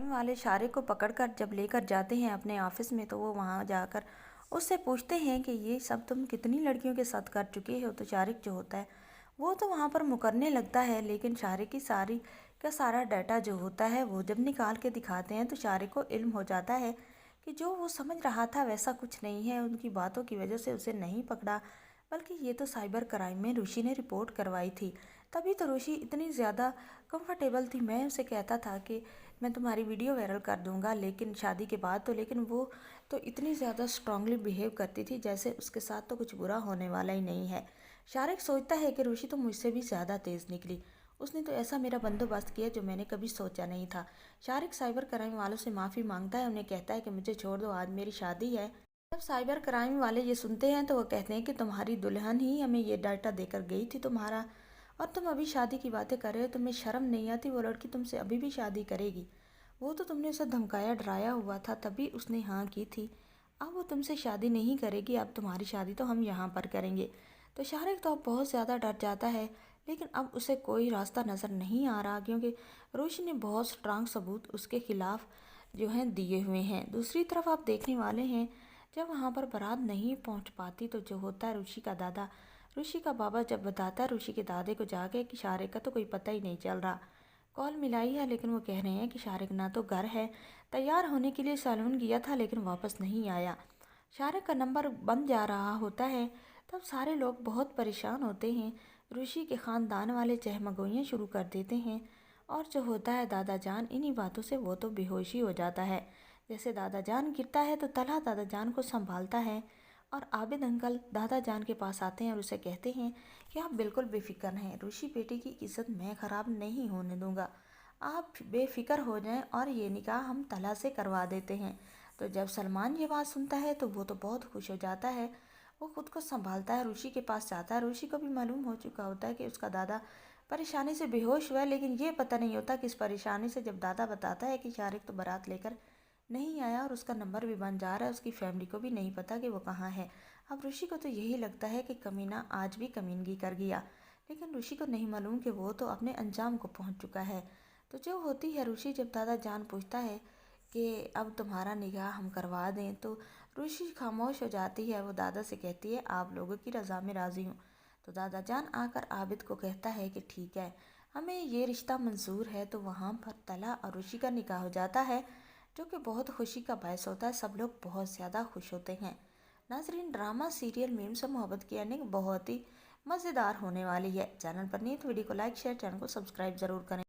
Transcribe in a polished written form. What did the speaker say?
Crime वाले शारिक को पकड़कर जब लेकर जाते हैं अपने ऑफिस में, तो वो वहाँ जाकर उससे पूछते हैं कि ये सब तुम कितनी लड़कियों के साथ कर चुके हो। तो शारिक जो होता है वो तो वहाँ पर मुकरने लगता है, लेकिन शारिक की सारी का सारा डाटा जो होता है वो जब निकाल के दिखाते हैं तो शारिक को इल्म हो जाता है कि जो वो समझ रहा था वैसा कुछ नहीं है। उनकी बातों की वजह से उसे नहीं पकड़ा, बल्कि ये तो साइबर क्राइम में ऋषि ने रिपोर्ट करवाई थी। तभी तो ऋषि इतनी ज़्यादा कंफर्टेबल थी। मैं उसे कहता था कि मैं तुम्हारी वीडियो वायरल कर दूंगा, लेकिन शादी के बाद तो, लेकिन वो तो इतनी ज़्यादा स्ट्रांगली बिहेव करती थी जैसे उसके साथ तो कुछ बुरा होने वाला ही नहीं है। शारिक सोचता है कि ऋषि तो मुझसे भी ज़्यादा तेज़ निकली, उसने तो ऐसा मेरा बंदोबस्त किया जो मैंने कभी सोचा नहीं था। शारिक साइबर क्राइम वालों से माफ़ी मांगता है, उन्हें कहता है कि मुझे छोड़ दो, आज मेरी शादी है। जब साइबर क्राइम वाले ये सुनते हैं तो वो कहते हैं कि तुम्हारी दुल्हन ही हमें ये डाटा देकर गई थी तुम्हारा, और तुम अभी शादी की बातें कर रहे हो, तुम्हें शर्म नहीं आती? वो लड़की तुमसे अभी भी शादी करेगी। वो तो तुमने उसे धमकाया डराया हुआ था तभी उसने हाँ की थी। अब वो तुमसे शादी नहीं करेगी, अब तुम्हारी शादी तो हम यहाँ पर करेंगे। तो शारिक तो अब बहुत ज़्यादा डर जाता है, लेकिन अब उसे कोई रास्ता नज़र नहीं आ रहा, क्योंकि रोशी ने बहुत स्ट्रांग सबूत उसके खिलाफ जो हैं दिए हुए हैं। दूसरी तरफ आप देखने वाले हैं, जब वहाँ पर बारात नहीं पहुँच पाती तो जो होता है ऋषि का दादा, ऋषि का बाबा जब बताता है ऋषि के दादे को जाके कि शारिक का तो कोई पता ही नहीं चल रहा। कॉल मिलाई है लेकिन वो कह रहे हैं कि शारिक ना तो घर है, तैयार होने के लिए सैलून गया था लेकिन वापस नहीं आया। शारिक का नंबर बंद जा रहा होता है। तब सारे लोग बहुत परेशान होते हैं। ऋषि के ख़ानदान वाले चहमगोइयाँ शुरू कर देते हैं, और जो होता है दादा जान इन्हीं बातों से वो तो बेहोशी हो जाता है। जैसे दादा जान गिरता है तो तलहा दादा जान को संभालता है, और आबिद अंकल दादा जान के पास आते हैं और उसे कहते हैं कि आप बिल्कुल बेफिक्र हैं, ऋषि बेटे की इज्जत मैं ख़राब नहीं होने दूंगा, आप बेफिक्र हो जाएं और ये निकाह हम तलहा से करवा देते हैं। तो जब सलमान ये बात सुनता है तो वो तो बहुत खुश हो जाता है। वो खुद को संभालता है, ऋषि के पास जाता है। ऋषि को भी मालूम हो चुका होता है कि उसका दादा परेशानी से बेहोश हुआ है, लेकिन ये पता नहीं होता कि इस परेशानी से जब दादा बताता है कि शारिक तो बारात लेकर नहीं आया और उसका नंबर भी बन जा रहा है, उसकी फैमिली को भी नहीं पता कि वो कहाँ है। अब ऋषि को तो यही लगता है कि कमीना आज भी कमीनगी कर गया, लेकिन ऋषि को नहीं मालूम कि वो तो अपने अंजाम को पहुंच चुका है। तो जो होती है ऋषि जब दादा जान पूछता है कि अब तुम्हारा निकाह हम करवा दें, तो ऋषि खामोश हो जाती है। वो दादा से कहती है आप लोगों की रज़ा में राज़ी हूँ। तो दादा जान आकर आबिद को कहता है कि ठीक है, हमें ये रिश्ता मंजूर है। तो वहाँ पर तला और ऋषि का निकाह हो जाता है, जो कि बहुत खुशी का बायस होता है। सब लोग बहुत ज़्यादा खुश होते हैं। नाजरीन, ड्रामा सीरियल मीम से मोहब्बत की एंडिंग बहुत ही मज़ेदार होने वाली है। चैनल पर नहीं तो वीडियो को लाइक शेयर, चैनल को सब्सक्राइब ज़रूर करें।